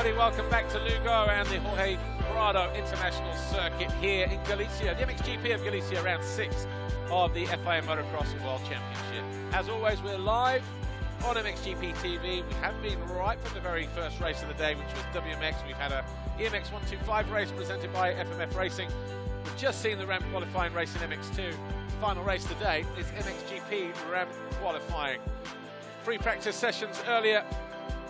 everybody, welcome back to Lugo and the Jorge Prado International Circuit here in Galicia. The MXGP of Galicia, round 6 of the FIA Motocross World Championship. As always, we're live on MXGP-TV. We have been right from the very first race of the day, which was WMX. We've had a EMX 125 race presented by FMF Racing. We've just seen the ramp qualifying race in MX2. The final race today is MXGP ramp qualifying. Free practice sessions earlier.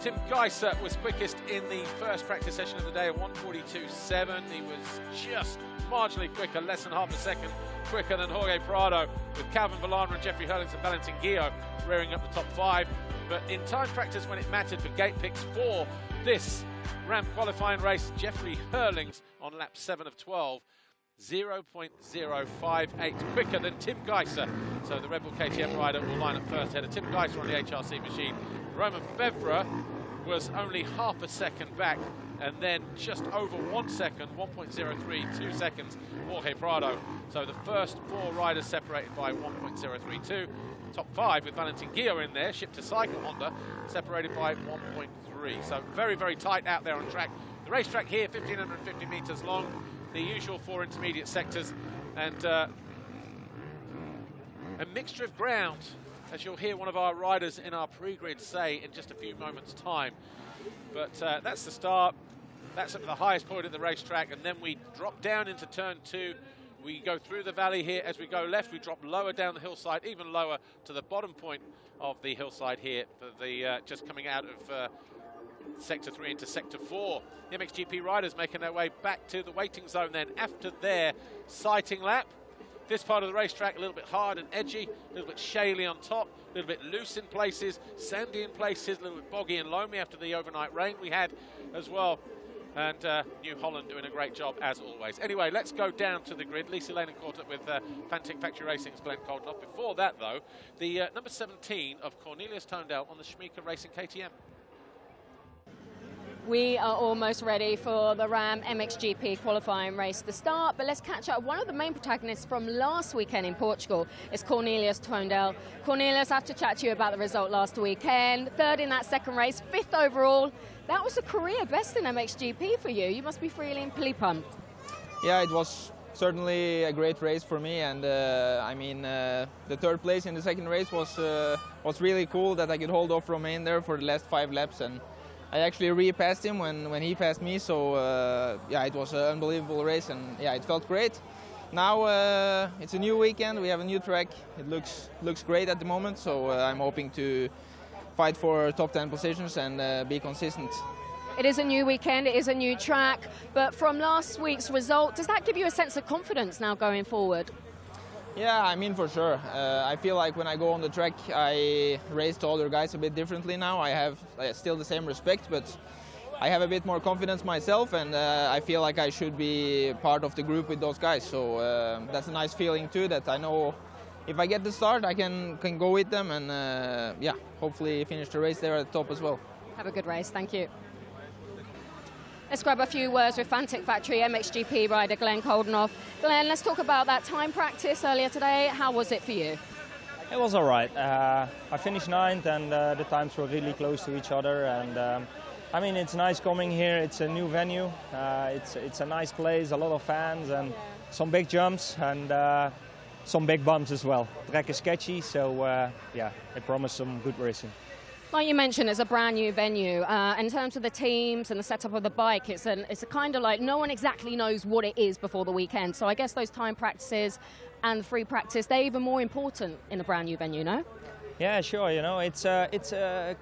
Tim Gajser was quickest in the first practice session of the day at 1:42.7. He was just marginally quicker, less than half a second quicker than Jorge Prado, with Calvin Villana and Jeffrey Herlings and Valentin Guillot rearing up the top 5. But in time practice, when it mattered for gate picks for this ramp qualifying race, Jeffrey Herlings on lap 7 of 12, 0.058 quicker than Tim Gajser. So the Red Bull KTM rider will line up first ahead of Tim Gajser on the HRC machine. Romain Febvre was only half a second back, and then just over 1 second, 1.032 seconds, Jorge Prado. So the first 4 riders separated by 1.032. Top 5 with Valentin Guillot in there, shipped to Cycle Honda, separated by 1.3. So very, very tight out there on track. The racetrack here, 1,550 meters long, the usual 4 intermediate sectors, and a mixture of ground, as you'll hear one of our riders in our pre-grid say in just a few moments' time. But that's the start. That's at the highest point of the racetrack, and then we drop down into turn 2. We go through the valley here. As we go left, we drop lower down the hillside, even lower to the bottom point of the hillside here, for the just coming out of Sector 3 into Sector 4. The MXGP riders making their way back to the waiting zone then after their sighting lap. This part of the racetrack a little bit hard and edgy, a little bit shaly on top, a little bit loose in places, sandy in places, a little bit boggy and loamy after the overnight rain we had as well. And New Holland doing a great job as always. Anyway, let's go down to the grid. Lisa Lane caught up with Fantic Factory Racing's Glenn Coldloff. Before that, though, the number 17 of Cornelius Toondale on the Schmeeker Racing KTM. We are almost ready for the Ram MXGP qualifying race to start, but let's catch up. One of the main protagonists from last weekend in Portugal is Cornelius Toondale. Cornelius, I have to chat to you about the result last weekend. 3rd in that second race, 5th overall. That was a career best in MXGP for you. You must be feeling pretty pumped. Yeah, it was certainly a great race for me, and I mean, the 3rd place in the second race was really cool, that I could hold off Romain there for the last 5 laps, and I actually repassed him when he passed me, so yeah, it was an unbelievable race, and yeah, it felt great. Now it's a new weekend, we have a new track. It looks great at the moment, so I'm hoping to fight for top 10 positions and be consistent. It is a new weekend, it is a new track, but from last week's result, does that give you a sense of confidence now going forward? Yeah, I mean, for sure. I feel like when I go on the track, I race to other guys a bit differently now. I have still the same respect, but I have a bit more confidence myself, and I feel like I should be part of the group with those guys. So that's a nice feeling too, that I know if I get the start, I can go with them, and yeah, hopefully finish the race there at the top as well. Have a good race, thank you. Let's grab a few words with Fantic Factory MXGP rider Glenn Coldloff. Glenn, let's talk about that time practice earlier today. How was it for you? It was all right. I finished 9th, and the times were really close to each other. And I mean, it's nice coming here. It's a new venue. It's a nice place, a lot of fans, and some big jumps and some big bumps as well. The track is sketchy, so yeah, it promised some good racing. Like you mentioned, it's a brand new venue. In terms of the teams and the setup of the bike, it's a kind of like no one exactly knows what it is before the weekend. So I guess those time practices and free practice, they're even more important in a brand new venue, no? Yeah, sure. You know, it's a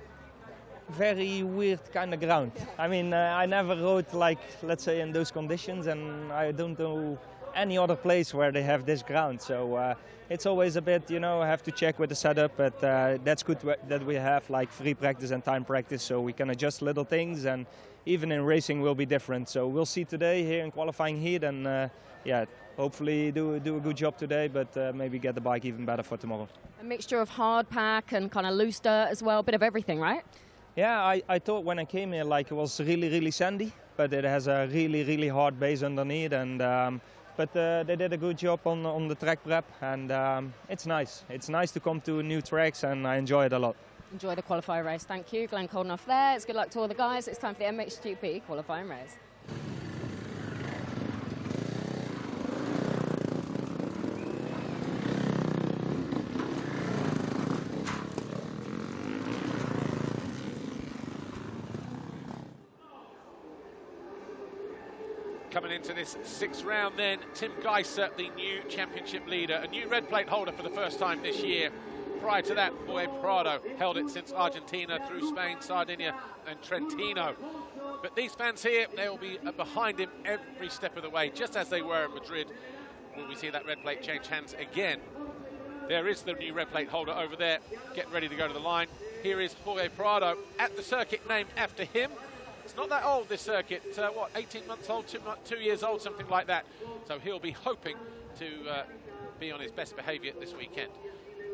very weird kind of ground. I mean, I never rode like, let's say, in those conditions, and I don't know any other place where they have this ground. So it's always a bit, you know, I have to check with the setup, but that's good that we have like free practice and time practice, so we can adjust little things, and even in racing will be different. So we'll see today here in qualifying heat, and yeah, hopefully do a good job today, but maybe get the bike even better for tomorrow. A mixture of hard pack and kind of loose dirt as well, a bit of everything, right? Yeah, I thought when I came here like it was really, really sandy, but it has a really, really hard base underneath, and but they did a good job on the track prep, and it's nice. It's nice to come to new tracks, and I enjoy it a lot. Enjoy the qualifying race. Thank you, Glenn Coldenough there. It's good luck to all the guys. It's time for the MXGP qualifying race. Coming into this 6th round then, Tim Gajser, the new championship leader, a new red plate holder for the first time this year. Prior to that, Jorge Prado held it since Argentina, through Spain, Sardinia and Trentino. But these fans here, they will be behind him every step of the way, just as they were at Madrid. Will we see that red plate change hands again? There is the new red plate holder over there, getting ready to go to the line. Here is Jorge Prado at the circuit named after him. It's not that old, this circuit, what, 18 months old, 2 years old, something like that. So he'll be hoping to be on his best behaviour this weekend.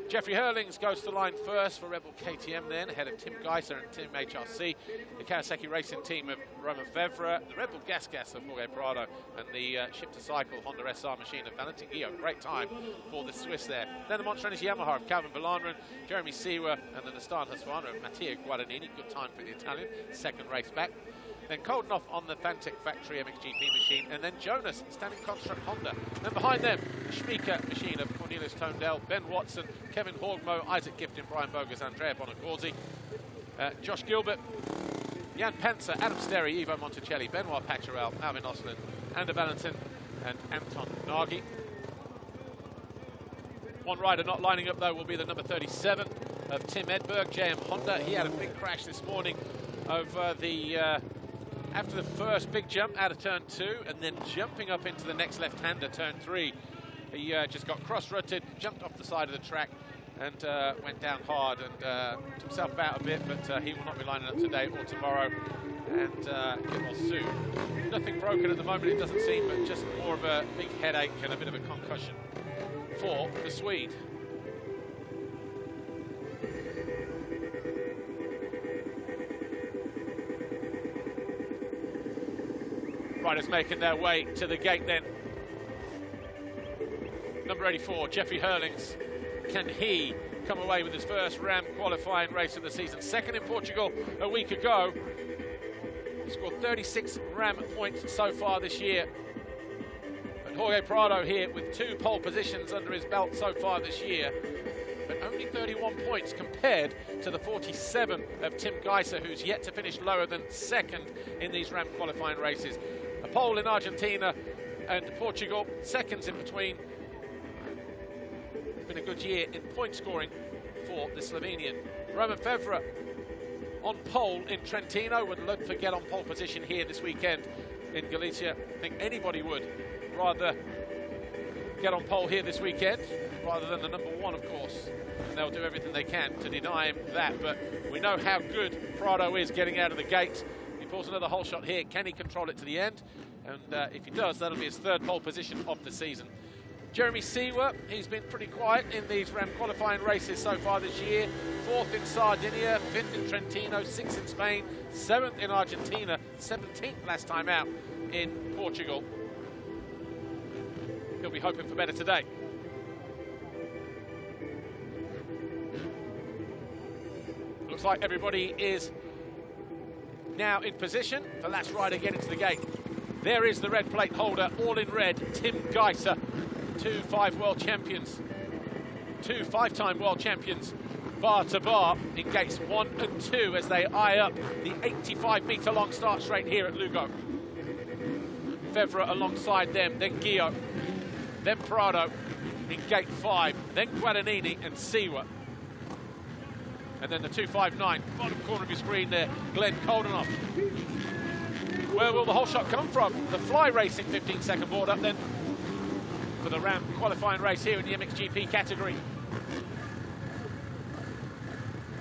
Jeffrey Herlings goes to the line first for Red Bull KTM then, ahead of Tim Gajser and Team HRC, the Kawasaki Racing team of Romain Febvre, the Red Bull Gas of Jorge Prado, and the Ship-to-Cycle Honda SR machine of Valentin Guillot. Great time for the Swiss there. Then the Monster Energy Yamaha of Calvin Villandren, Jeremy Seewer, and then the Star Husqvarna of Mattia Guadagnini. Good time for the Italian, second race back. Then Coldenough on the Fantech Factory MXGP machine, and then Jonas standing Construct Honda. Then behind them, the Schmieke machine of Cornelius Tondel, Ben Watson, Kevin Horgmo, Isaac Gifton, Brian Bogus, Andrea Bonacorsi, Josh Gilbert, Jan Panzer, Adam Sterry, Ivo Monticelli, Benoit Pacharel, Alvin Oslin, Ander Valentin, and Anton Nagy. One rider not lining up though will be the number 37 of Tim Edberg, JM Honda. He had a big crash this morning over the after the first big jump out of turn 2, and then jumping up into the next left-hander, turn 3. He just got cross-rutted, jumped off the side of the track, and went down hard and took himself out a bit, but he will not be lining up today or tomorrow, and get well soon. Nothing broken at the moment, it doesn't seem, but just more of a big headache and a bit of a concussion for the Swede. Riders making their way to the gate then. Number 84, Jeffrey Herlings. Can he come away with his first Ram qualifying race of the season? Second in Portugal a week ago. He scored 36 Ram points so far this year. But Jorge Prado here with 2 pole positions under his belt so far this year. But only 31 points compared to the 47 of Tim Gajser, who's yet to finish lower than second in these Ram qualifying races. A pole in Argentina and Portugal, seconds in between. It's been a good year in point scoring for the Slovenian. Romain Febvre on pole in Trentino, would love to get on pole position here this weekend in Galicia. I think anybody would rather get on pole here this weekend rather than the number 1, of course. And they'll do everything they can to deny him that, but we know how good Prado is getting out of the gate. He pulls another hole shot here. Can he control it to the end? And if he does, that'll be his 3rd pole position of the season. Jeremy Seewer, he's been pretty quiet in these Ram qualifying races so far this year. 4th in Sardinia, 5th in Trentino, 6th in Spain, 7th in Argentina, 17th last time out in Portugal. He'll be hoping for better today. Looks like everybody is now in position. The last rider getting to the gate. There is the red plate holder, all in red, Tim Gajser. 2 5 world champions, 2 5-time world champions, bar to bar in gates 1 and 2 as they eye up the 85-metre long start straight here at Lugo. Febvre alongside them, then Guillot, then Prado in gate 5, then Guadagnini and Seewer. And then the 259, bottom corner of your screen there, Glenn Coldenough. Where will the whole shot come from? The Fly Racing 15-second board up then for the Ram qualifying race here in the MXGP category.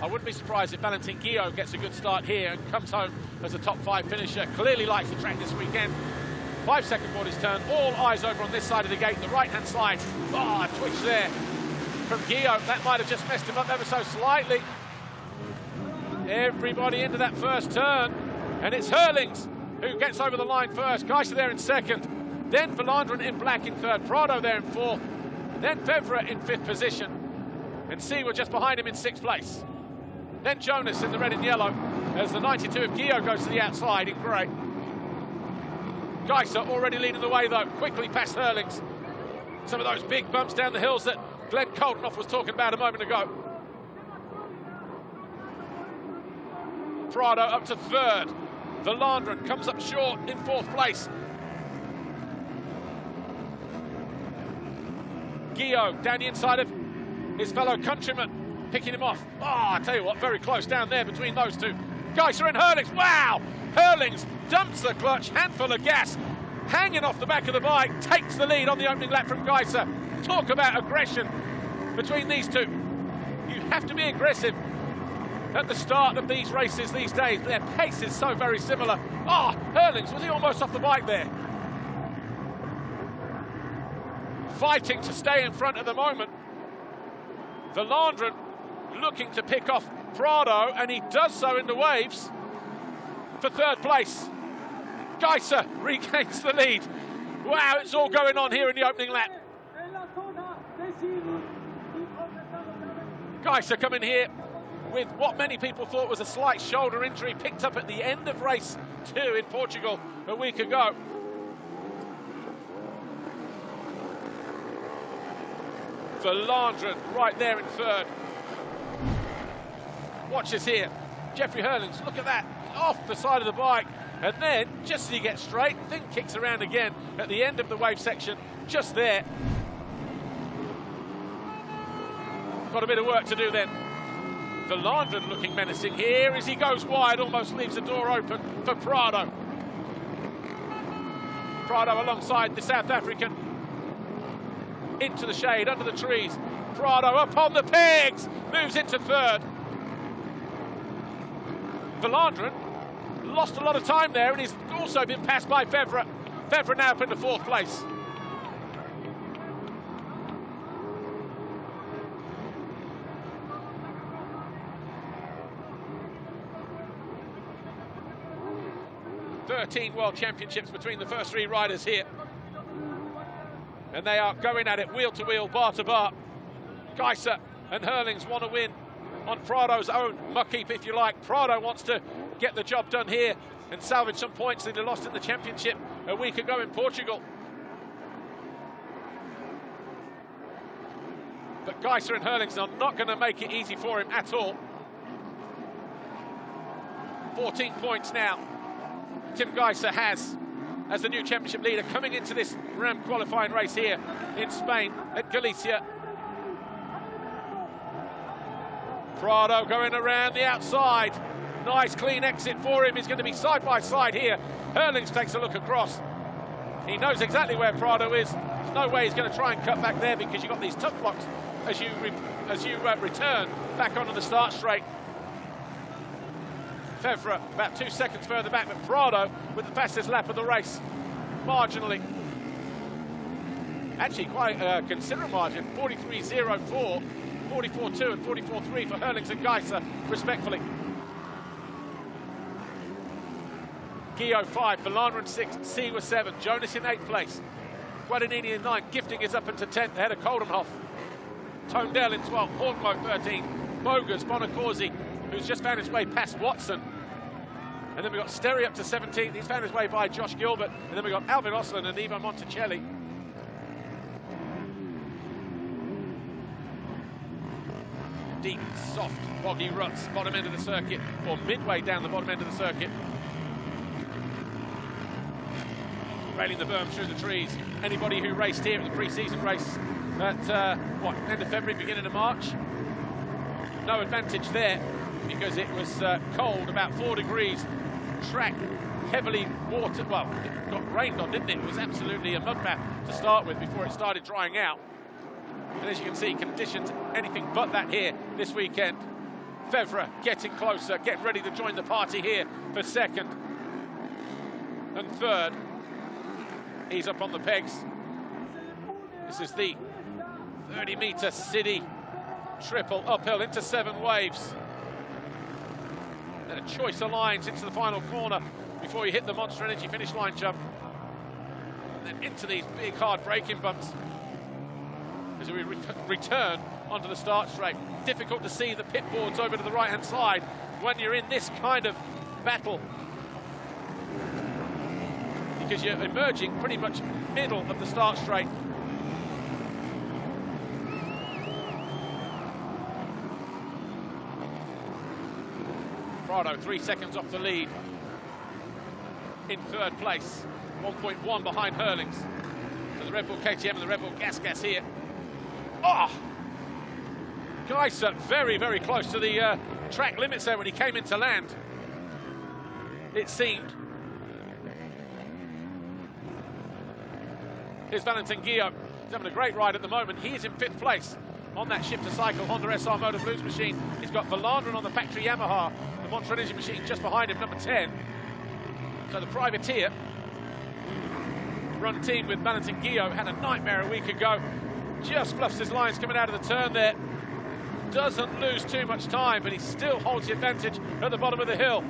I wouldn't be surprised if Valentin Guillot gets a good start here and comes home as a top 5 finisher. Clearly likes the track this weekend. 5-second board is turned. All eyes over on this side of the gate, the right-hand side. Ah, a twitch there from Guillot. That might have just messed him up ever so slightly. Everybody into that first turn. And it's Herlings who gets over the line first. Gajser there in second. Then Villandren in black in third. Prado there in 4th. Then Febvre in 5th position. And Seewer just behind him in 6th place. then Jonas in the red and yellow, as the 92 of Gio goes to the outside in grey. Gajser already leading the way though, quickly past Herlings. Some of those big bumps down the hills that Glenn Coltenoff was talking about a moment ago. Prado up to third. Valandren comes up short in fourth place. Gio down the inside of his fellow countryman, picking him off. Oh, I tell you what, very close down there between those two. Gajser and Herlings, wow! Herlings dumps the clutch, handful of gas, hanging off the back of the bike, takes the lead on the opening lap from Gajser. Talk about aggression between these two. You have to be aggressive at the start of these races these days. Their pace is so very similar. Oh, Herlings, was he almost off the bike there? Fighting to stay in front at the moment. Valandren looking to pick off Prado, and he does so in the waves for third place. Gajser regains the lead. Wow, it's all going on here in the opening lap. Gajser coming here with what many people thought was a slight shoulder injury, picked up at the end of race 2 in Portugal a week ago. Valandren right there in third. Watch this here. Jeffrey Herlings, look at that, off the side of the bike. And then, just as he gets straight, thing kicks around again at the end of the wave section, just there. Got a bit of work to do then. Valandren looking menacing here as he goes wide, almost leaves the door open for Prado. Prado alongside the South African. Into the shade, under the trees. Prado up on the pegs, moves into third. Valandren lost a lot of time there, and he's also been passed by Febvre. Febvre now up into fourth place. '13 World Championships between the first three riders here. And they are going at it wheel to wheel, bar to bar. Gajser and Herlings want to win on Prado's own muck heap, if you like. Prado wants to get the job done here and salvage some points that he lost in the championship a week ago in Portugal. But Gajser and Herlings are not going to make it easy for him at all. 14 points now Tim Gajser has as the new championship leader coming into this Ram qualifying race here in Spain at Galicia. Prado going around the outside. Nice clean exit for him. He's going to be side by side here. Herlings takes a look across. He knows exactly where Prado is. There's no way he's going to try and cut back there, because you've got these tough blocks as you return back onto the start straight. Febvre about 2 seconds further back, but Prado with the fastest lap of the race, marginally. Actually quite a considerable margin, 43.04, 44.2 and 44.3 for Herlings and Gajser, respectfully. Gio 5, Valandren 6, Siwa 7, Jonas in 8th place, Guadagnini in 9th, Gifting is up into 10th ahead of Coldenhoff. Tondel in 12th, Hornmo 13th, Bogas, Bonacorsi, who's just found his way past Watson. And then we've got Sterry up to 17th. He's found his way by Josh Gilbert. And then we've got Alvin Osland and Ivo Monticelli. Deep, soft, boggy ruts, bottom end of the circuit, or midway down the bottom end of the circuit. Railing the berm through the trees. Anybody who raced here at the pre-season race at, end of February, beginning of March, no advantage there, because it was cold, about 4 degrees. Track heavily watered, well, it got rained on, didn't it? It was absolutely a mud bath to start with before it started drying out. And as you can see, conditions anything but that here this weekend. Febvre getting closer, getting ready to join the party here for second and third. He's up on the pegs. This is the 30-meter city triple uphill into 7 waves. And a choice of lines into the final corner before you hit the Monster Energy finish line jump. And then into these big hard braking bumps as we return onto the start straight. Difficult to see the pit boards over to the right-hand side when you're in this kind of battle, because you're emerging pretty much middle of the start straight. Prado 3 seconds off the lead in third place, 1.1 behind Herlings. So the Red Bull KTM and the Red Bull Gas here. Oh! Gajser very, very close to the track limits there when he came into land, it seemed. Here's Valentin Guillot. He's having a great ride at the moment. He is in 5th place on that shifter cycle Honda SR Motor Blues machine. He's got Valandren on the factory Yamaha, the Monster Energy machine just behind him, number 10. So the privateer run team with Valentin Guillot had a nightmare a week ago. Just fluffs his lines coming out of the turn there. Doesn't lose too much time, but he still holds the advantage at the bottom of the hill.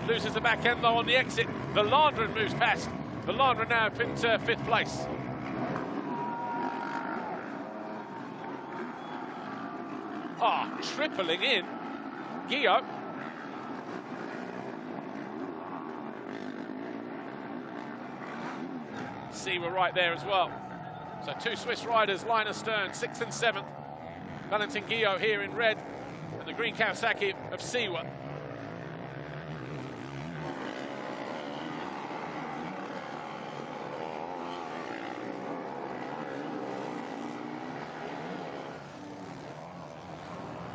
Loses the back end though on the exit. Valandren moves past. Valandren now up into 5th place. Tripling in. Guillot. Seawer right there as well. So 2 Swiss riders, line astern, 6th and 7th. Valentin Guillot here in red, and the green Kawasaki of Seawer.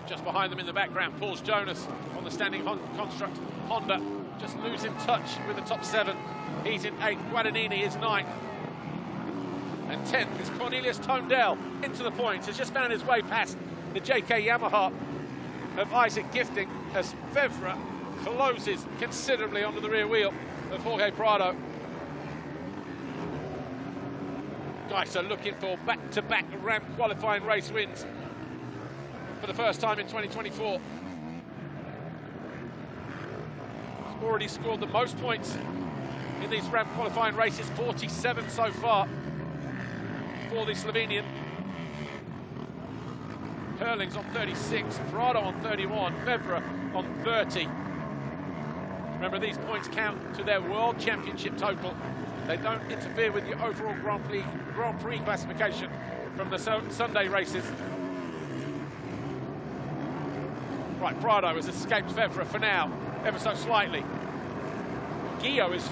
Just behind them in the background, Paul Jonas on the standing construct Honda, just losing touch with the top 7. He's in 8th, Guadagnini is 9th. And 10th is Cornelius Tondel into the points. Has just found his way past the JK Yamaha of Isaac Gifting as Febvre closes considerably onto the rear wheel of Jorge Prado. Gajser looking for back-to-back Ram qualifying race wins for the first time in 2024. He's already scored the most points in these Ram qualifying races, 47 so far for the Slovenian. Herlings on 36, Prado on 31, Febvre on 30. Remember, these points count to their World Championship total. They don't interfere with your overall Grand Prix classification from the Sunday races. Right, Prado has escaped Febvre for now, ever so slightly. Guillot is...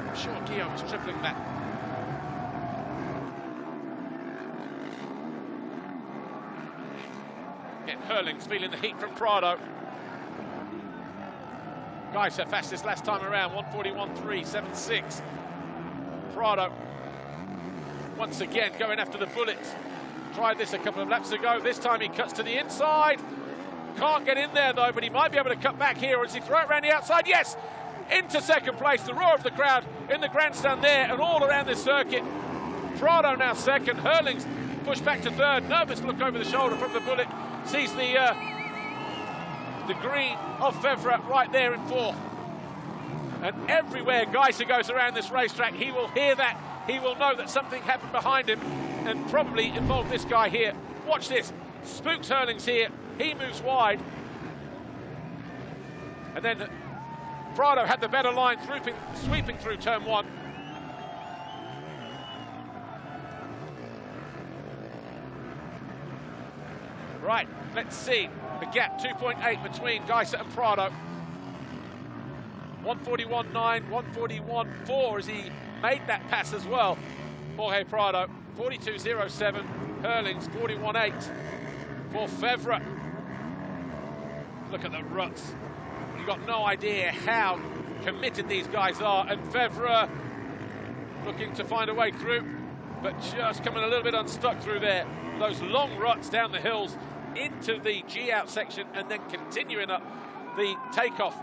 I'm sure Guillot was tripling that. Again, Herlings feeling the heat from Prado. Gajser fastest last time around, 141.376. Prado once again going after the bullets. Tried this a couple of laps ago. This time he cuts to the inside. Can't get in there though, but he might be able to cut back here. Or does he throw it around the outside? Yes! Into second place. The roar of the crowd in the grandstand there and all around this circuit. Prado now second. Herlings pushed back to third. Nervous look over the shoulder from the bullet. Sees the green of Febvre right there in fourth. And everywhere Gajser goes around this racetrack, he will hear that. He will know that something happened behind him and probably involved this guy here. Watch this. Spooks Herlings here. He moves wide. And then Prado had the better line, sweeping through turn 1. Right, let's see. The gap, 2.8 between Gajser and Prado. 141.9, 141.4 as he made that pass as well. Jorge Prado, 42.07. Herlings, 41.8 for Febvre. Look at the ruts. You've got no idea how committed these guys are. And Febvre looking to find a way through, but just coming a little bit unstuck through there. Those long ruts down the hills into the G-out section and then continuing up the takeoff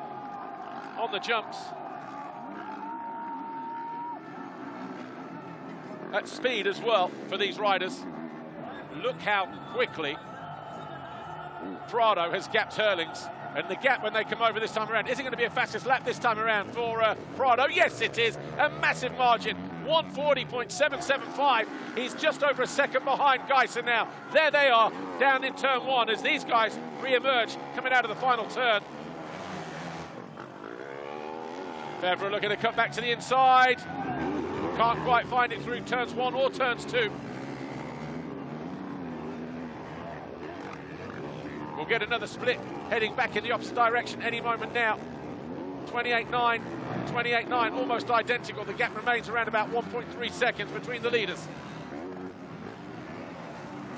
on the jumps. At speed as well for these riders. Look how quickly Prado has gapped Herlings. And the gap when they come over this time around, is it going to be a fastest lap this time around for Prado? Yes, it is. A massive margin. 140.775. He's just over a second behind Gajser now. There they are, down in turn 1 as these guys re-emerge coming out of the final turn. Febvre looking to cut back to the inside. Can't quite find it through turns 1 or turns 2. We'll get another split heading back in the opposite direction any moment now. 28.9, 28.9, almost identical. The gap remains around about 1.3 seconds between the leaders.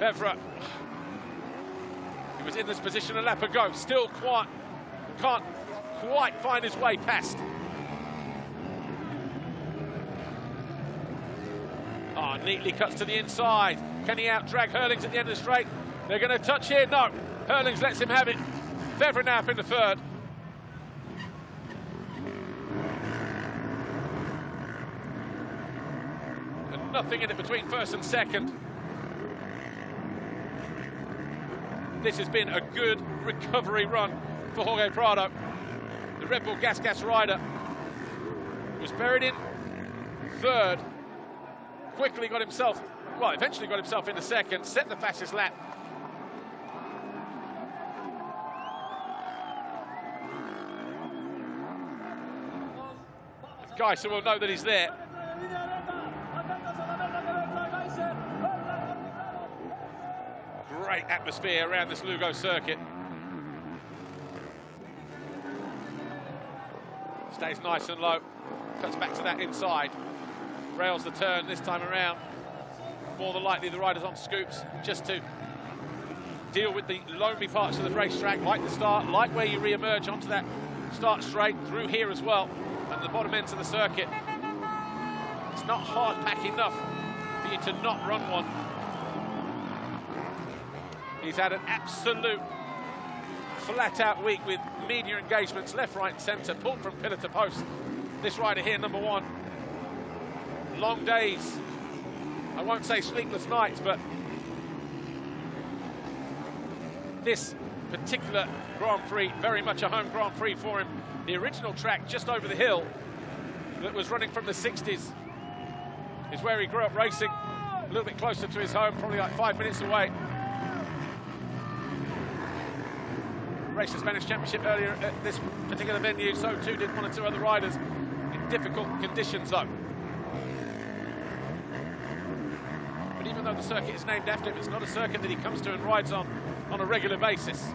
Febvre, he was in this position a lap ago, still can't quite find his way past. Neatly cuts to the inside. Can he out-drag Herlings at the end of the straight? They're going to touch here. No. Herlings lets him have it. Febvre now up in the third. And nothing in it between first and second. This has been a good recovery run for Jorge Prado. The Red Bull Gas rider was buried in third. Quickly got himself, well, eventually got himself into second, set the fastest lap. Gajser will know that he's there. Great atmosphere around this Lugo circuit. Stays nice and low, cuts back to that inside. Rails the turn this time around. More than likely the rider's on scoops just to deal with the lonely parts of the racetrack, like the start, like where you re-emerge onto that start straight, through here as well, and the bottom ends of the circuit. It's not hard pack enough for you to not run one. He's had an absolute flat-out week with media engagements left, right and centre, pulled from pillar to post. This rider here, number 1. Long days, I won't say sleepless nights, but this particular Grand Prix, very much a home Grand Prix for him. The original track just over the hill that was running from the 60s is where he grew up racing, a little bit closer to his home, probably like 5 minutes away. Raced the Spanish Championship earlier at this particular venue, so too did 1 or 2 other riders in difficult conditions though. But even though the circuit is named after him, it's not a circuit that he comes to and rides on a regular basis.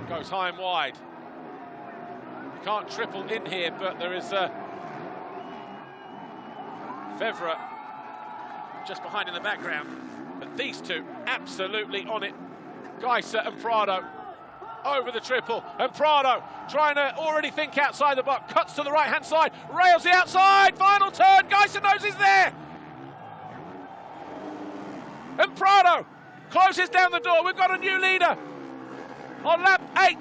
Goes high and wide. You can't triple in here, but there is Febvre just behind in the background. But these two absolutely on it. Gajser and Prado over the triple, and Prado trying to already think outside the box, cuts to the right-hand side, rails the outside, final turn, Gajser knows he's there. And Prado closes down the door. We've got a new leader on lap 8.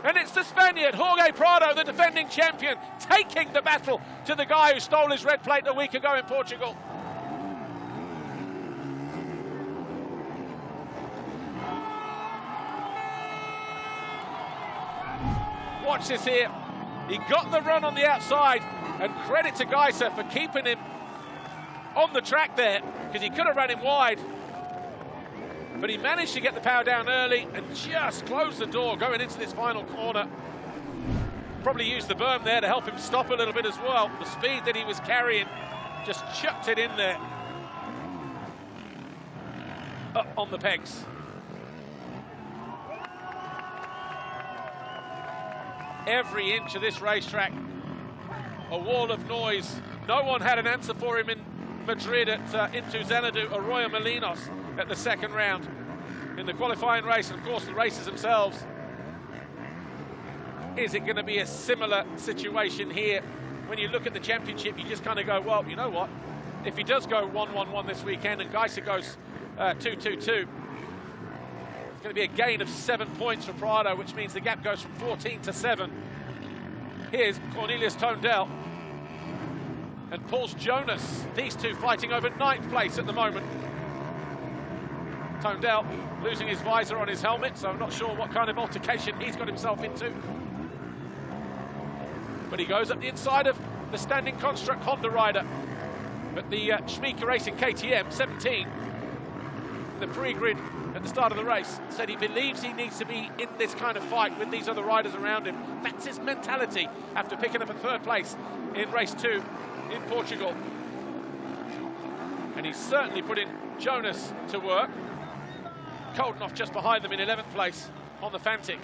And it's the Spaniard, Jorge Prado, the defending champion, taking the battle to the guy who stole his red plate a week ago in Portugal. Watch this here. He got the run on the outside, and credit to Gajser for keeping him on the track there, because he could have run him wide. But he managed to get the power down early and just close the door going into this final corner. Probably used the berm there to help him stop a little bit as well. The speed that he was carrying just chucked it in there. Up on the pegs. Every inch of this racetrack, a wall of noise. No one had an answer for him in Madrid into Xanadu Arroyo Molinos at the second round in the qualifying race, and of course the races themselves. Is it going to be a similar situation here? When you look at the championship, you just kind of go, well, you know what? If he does go 1-1-1 this weekend and Gajser goes 2-2-2, it's going to be a gain of 7 points for Prado, which means the gap goes from 14 to 7. Here's Cornelius Tondel and Paul Jonas. These two fighting over 9th place at the moment. Tondel losing his visor on his helmet, so I'm not sure what kind of altercation he's got himself into. but he goes up the inside of the standing construct Honda rider. But the Schmieke Racing KTM 17, the pre-grid at the start of the race, said he believes he needs to be in this kind of fight with these other riders around him. That's his mentality after picking up a third place in race 2 in Portugal. And he's certainly putting Jonas to work. Koldenoff just behind them in 11th place on the Fantic.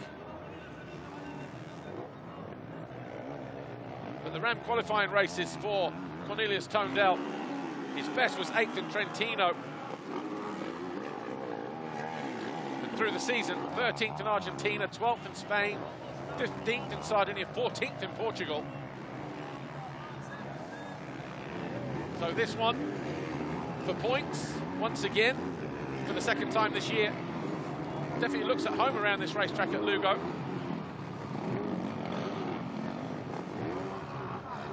But the Ram qualifying races for Cornelius Toondell, his best was 8th in Trentino. And through the season, 13th in Argentina, 12th in Spain, 15th in Sardinia, 14th in Portugal. So this one for points, once again, for the second time this year. Definitely looks at home around this racetrack at Lugo.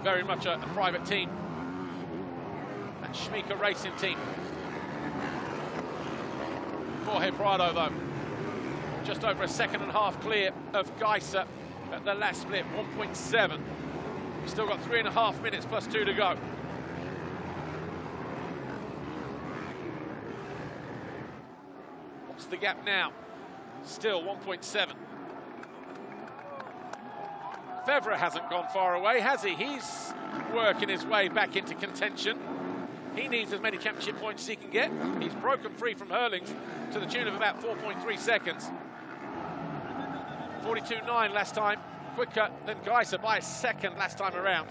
Very much a private team. That Schmieke Racing team. Jorge Prado, though, just over a second and a half clear of Gajser at the last split, 1.7. We've still got 3.5 minutes plus 2 to go. What's the gap now? Still 1.7. Febvre hasn't gone far away, has he? He's working his way back into contention. He needs as many championship points as he can get. He's broken free from Herlings to the tune of about 4.3 seconds. 42.9 last time, quicker than Gajser by a second last time around.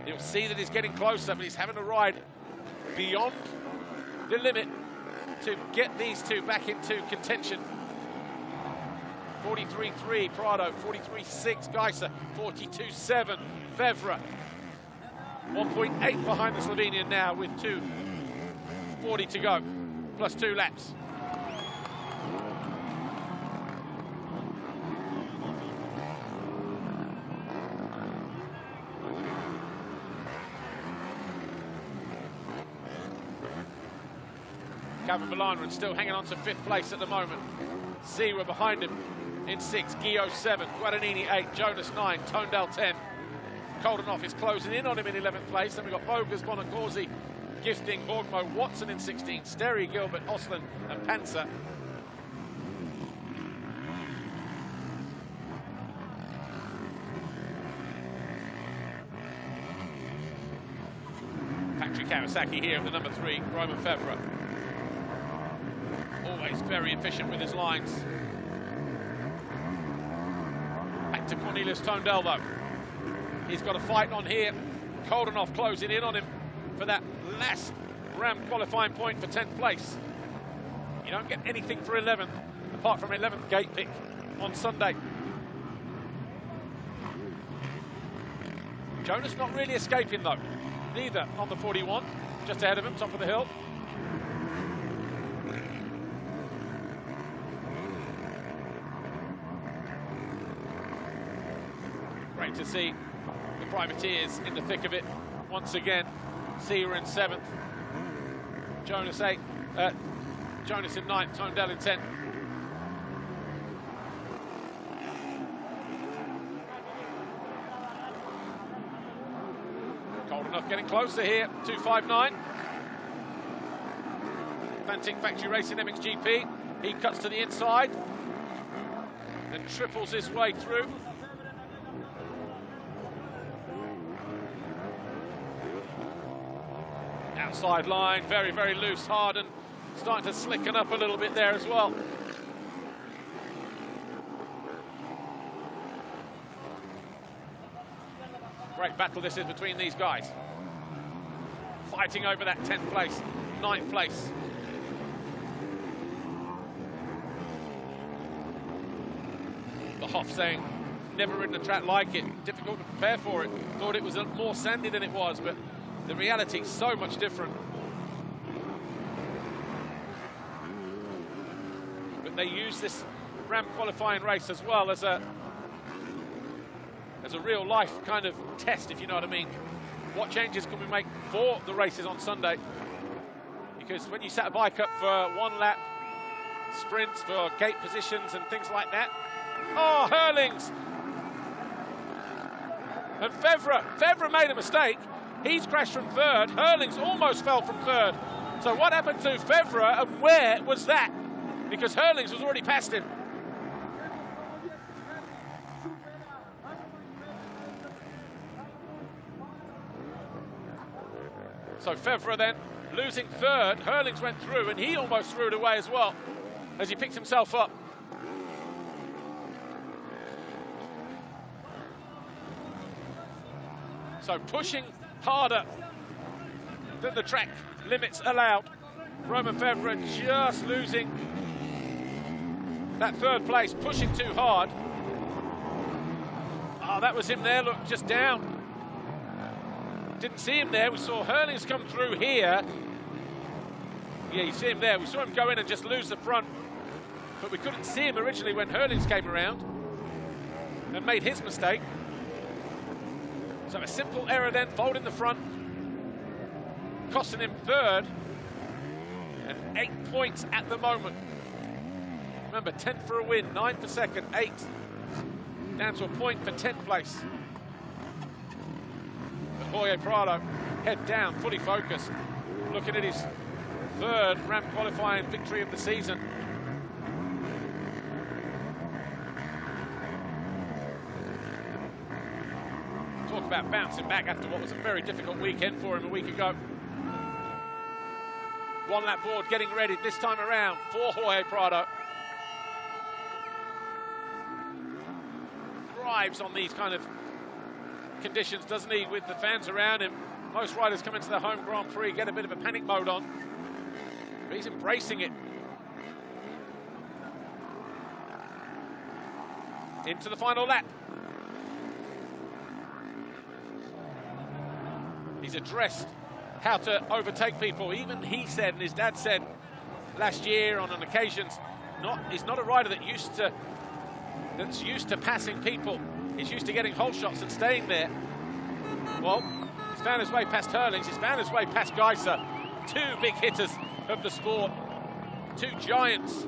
You'll see that he's getting closer, but he's having to ride beyond the limit to get these two back into contention. 43.3 Prado, 43.6 Gajser, 42.7 Febvre. 1.8 behind the Slovenian now with 2:40 to go, plus 2 laps. Calvin Villanueva still hanging on to 5th place at the moment. Zira behind him in 6, Guillot 7, Guadagnini 8, Jonas 9, Toondell 10. Koldenoff is closing in on him in 11th place. Then we've got Bogas, Bonacorsi, Gifting, Borgmo, Watson in 16, Sterry, Gilbert, Osland and Panzer. Factory Kawasaki here at the number 3, Romain Febvre. Always very efficient with his lines. Back to Cornelius Toondell, though. He's got a fight on here. Koldenoff closing in on him for that last Ram qualifying point for 10th place. You don't get anything for 11th, apart from 11th gate pick on Sunday. Jonas not really escaping, though. Neither on the 41, just ahead of him, top of the hill. Great to see the privateers in the thick of it once again. Zira in 7th, Jonas 8th, Jonas in 9th, Toondell in 10th. Koldenoff getting closer here, 2.59. Fantic Factory Racing MXGP. He cuts to the inside and triples his way through. Outside line, very, very loose. Harden starting to slicken up a little bit there as well. Great battle this is between these guys. Fighting over that 10th place, 9th place. The Hoff saying, never ridden a track like it, difficult to prepare for it. Thought it was more sandy than it was, but the reality is so much different. But they use this Ram qualifying race as well as a real life kind of test, if you know what I mean. What changes can we make for the races on Sunday? Because when you set a bike up for 1 lap, sprints for gate positions and things like that. Oh, Herlings And Febvre made a mistake. He's crashed from third. Herlings almost fell from third. So what happened to Febvre, and where was that? Because Herlings was already past him. So Febvre then losing third. Herlings went through, and he almost threw it away as well as he picked himself up. So pushing harder than the track limits allowed. Romain Febvre just losing that third place, pushing too hard. Oh, that was him there, look, just down. Didn't see him there. We saw Herlings come through here. Yeah, you see him there. We saw him go in and just lose the front. But we couldn't see him originally when Herlings came around and made his mistake. So a simple error then, folding the front, costing him third, and 8 points at the moment. Remember, 10th for a win, 9 for second, 8. Down to a point for 10th place. But Jorge Prado, head down, fully focused, looking at his third Ram qualifying victory of the season. Talk about bouncing back after what was a very difficult weekend for him a week ago. One lap board getting ready this time around for Jorge Prado. Thrives on these kind of conditions, doesn't he, with the fans around him. Most riders come into the home Grand Prix, get a bit of a panic mode on, but he's embracing it. Into the final lap. He's addressed how to overtake people. Even he said, and his dad said last year on occasions, he's not a rider that's used to passing people. He's used to getting hole shots and staying there. Well, he's found his way past Herlings. He's found his way past Gajser. Two big hitters of the sport. Two giants.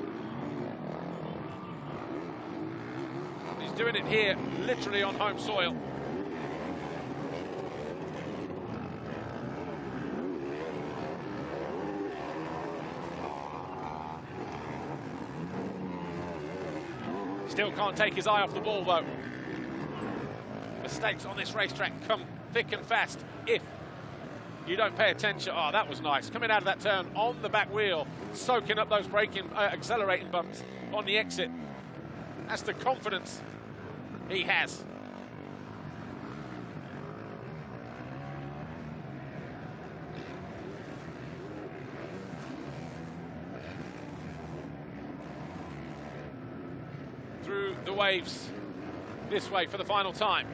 He's doing it here, literally on home soil. Still can't take his eye off the ball, though. Mistakes on this racetrack come thick and fast if you don't pay attention. Oh, that was nice. Coming out of that turn on the back wheel, soaking up those accelerating bumps on the exit. That's the confidence he has. Through the waves this way for the final time.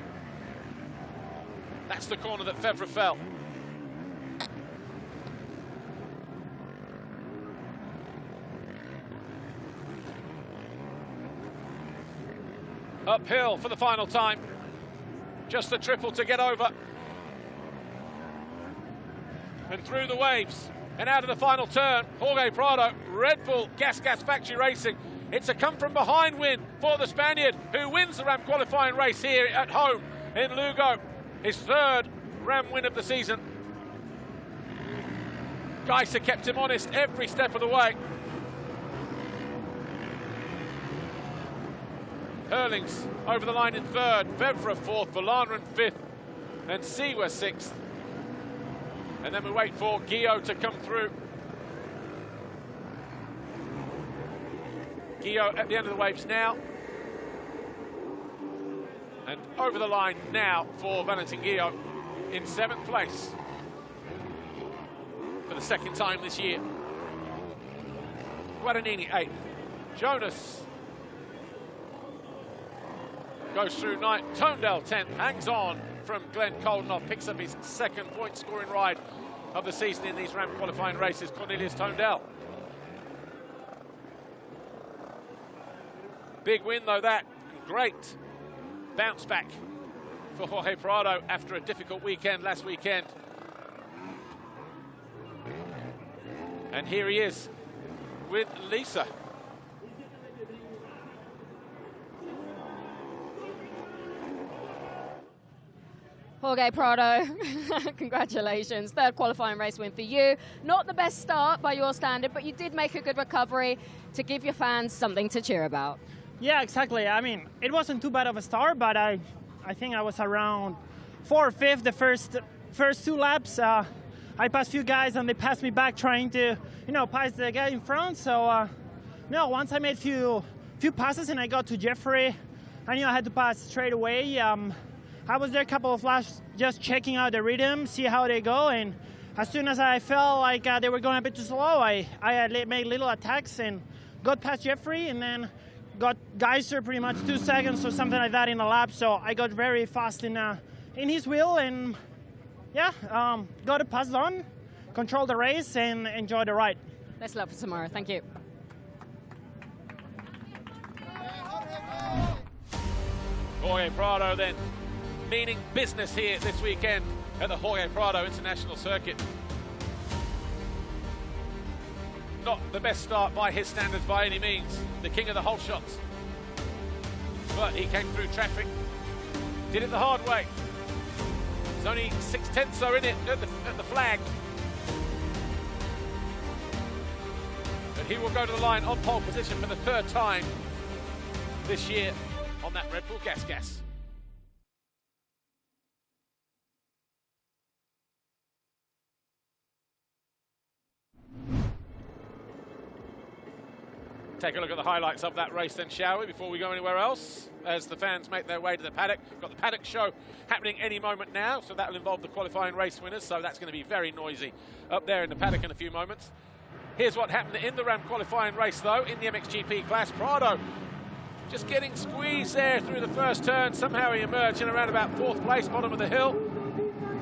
That's the corner that Febvre fell. Uphill for the final time. Just the triple to get over. And through the waves and out of the final turn, Jorge Prado, Red Bull Gas Factory Racing. It's a come-from-behind win for the Spaniard, who wins the Ram qualifying race here at home in Lugo. His third Ram win of the season. Gajser kept him honest every step of the way. Herlings over the line in third, Febvre fourth, Valana in fifth, and Siwa sixth. And then we wait for Guillaume to come through. Guillaume at the end of the waves now. And over the line now for Valentin Guillaume in 7th place for the second time this year. Guadagnini 8th. Jonas goes through 9th. Tondel 10th. Hangs on from Glenn Coldenhoff. Picks up his second point scoring ride of the season in these Ram qualifying races. Cornelius Tondel. Big win though that. Great bounce back for Jorge Prado after a difficult weekend last weekend. And here he is with Lisa. Jorge Prado, congratulations. Third qualifying race win for you. Not the best start by your standard, but you did make a good recovery to give your fans something to cheer about. Yeah, exactly. I mean, it wasn't too bad of a start, but I think I was around 4th or 5th the first 2 laps. I passed a few guys and they passed me back trying to, pass the guy in front. So, once I made few passes and I got to Jeffrey, I knew I had to pass straight away. I was there a couple of laps just checking out the rhythm, see how they go, and as soon as I felt like they were going a bit too slow, I made little attacks and got past Jeffrey, and then got Gajser pretty much 2 seconds or something like that in a lap. So I got very fast in his wheel, and yeah, got it passed on, control the race, and enjoy the ride. Best luck for tomorrow. Thank you. Jorge Prado then meaning business here this weekend at the Jorge Prado International Circuit. Not the best start by his standards by any means, the king of the whole shots. But he came through traffic, did it the hard way. There's only 6/10 are in it at the flag. But he will go to the line on pole position for the 3rd time this year on that Red Bull Gas. Take a look at the highlights of that race then, shall we, before we go anywhere else, as the fans make their way to the paddock. We've got the paddock show happening any moment now, so that will involve the qualifying race winners, so that's going to be very noisy up there in the paddock in a few moments. Here's what happened in the Ram qualifying race, though, in the MXGP class. Prado just getting squeezed there through the first turn. Somehow he emerged in around about 4th place, bottom of the hill,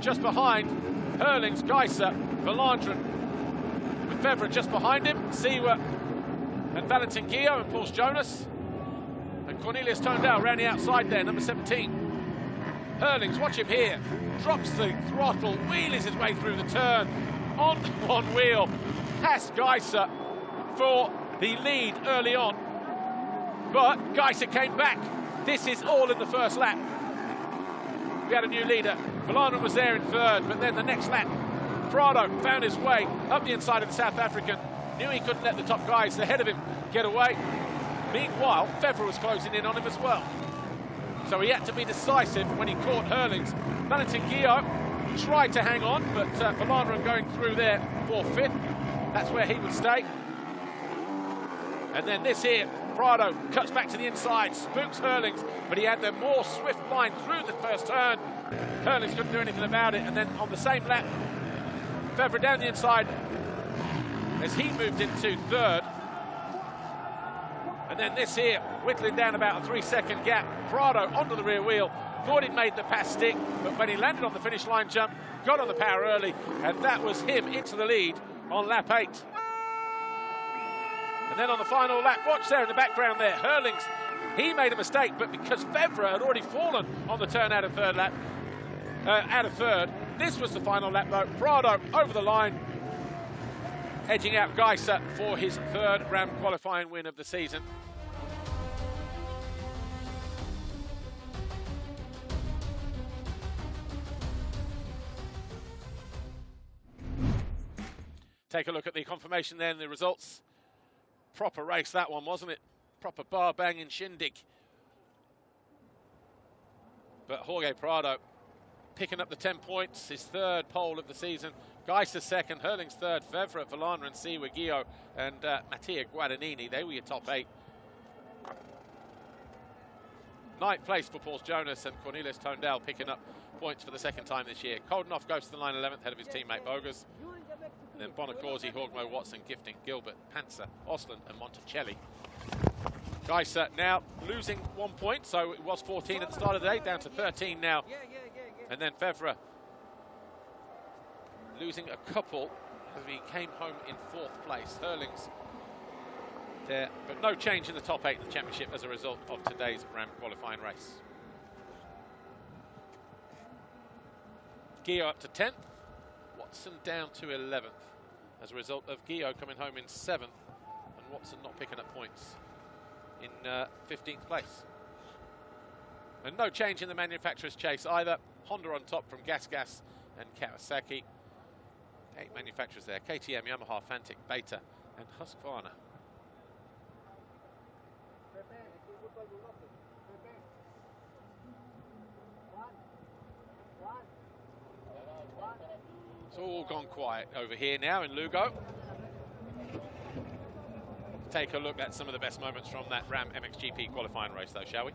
just behind Herlings, Gajser, Valandren, with Febvre just behind him, Siwa and Valentin Guillot and Paul Jonas, and Cornelius Tondale around the outside there, number 17. Herlings, watch him here, drops the throttle, wheelies his way through the turn, on one wheel, past Gajser for the lead early on. But Gajser came back. This is all in the first lap. We had a new leader. Valandren was there in 3rd, but then the next lap, Prado found his way up the inside of the South African. Knew he couldn't let the top guys ahead of him get away. Meanwhile, Febvre was closing in on him as well. So he had to be decisive when he caught Herlings. Valentin Guillot tried to hang on, but Valandren going through there for 5th. That's where he would stay. And then this here, Prado cuts back to the inside, spooks Herlings, but he had the more swift line through the first turn. Herlings couldn't do anything about it, and then on the same lap, Febvre down the inside as he moved into 3rd. And then this here, whittling down about a 3-second gap. Prado onto the rear wheel, thought he'd made the pass stick, but when he landed on the finish line jump, got on the power early, and that was him into the lead on lap 8. And then on the final lap, watch there in the background there, Herlings, he made a mistake, but because Febvre had already fallen on the turn out of 3rd, this was the final lap though. Prado over the line, edging out Gajser for his 3rd Ram qualifying win of the season. Take a look at the confirmation there and the results. Proper race that one, wasn't it? Proper bar-banging shindig. But Jorge Prado picking up the 10 points, his 3rd pole of the season. Gajser 2nd, Herlings 3rd, Febvre, Valandren, Siwa, Guillot, and Mattia Guadagnini. They were your top 8. 9th place for Paul Jonas and Cornelius Tondale picking up points for the 2nd time this year. Koldenoff goes to the line 11th, ahead of his teammate Bogus. And then Bonacorsi, Hogmo, Watson, Gifting, Gilbert, Panzer, Osland, and Monticelli. Gajser now losing 1 point, so it was 14 at the start of the day, down to 13 now. And then Febvre losing a couple as he came home in 4th place. Herlings there, but no change in the top 8 in the championship as a result of today's Ram qualifying race. Guillot up to 10th, Watson down to 11th as a result of Guillot coming home in 7th and Watson not picking up points in 15th place. And no change in the manufacturer's chase either. Honda on top from Gas and Kawasaki. 8 manufacturers there: KTM, Yamaha, Fantic, Beta and Husqvarna. It's all gone quiet over here now in Lugo. Take a look at some of the best moments from that Ram MXGP qualifying race though, shall we?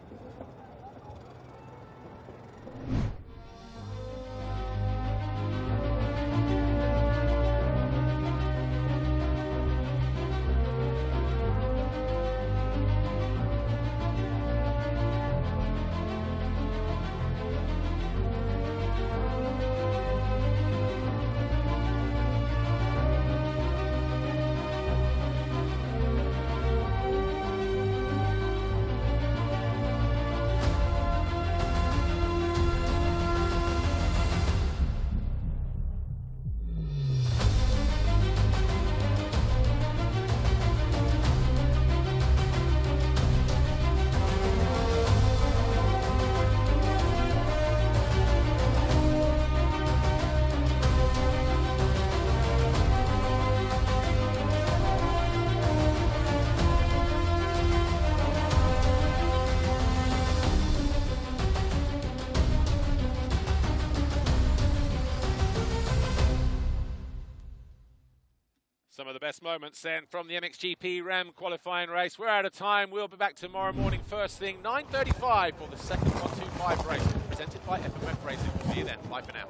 Some of the best moments then from the MXGP Ram qualifying race. We're out of time. We'll be back tomorrow morning first thing, 9:35 for the second 125 race presented by FMF Racing. We'll see you then. Bye for now.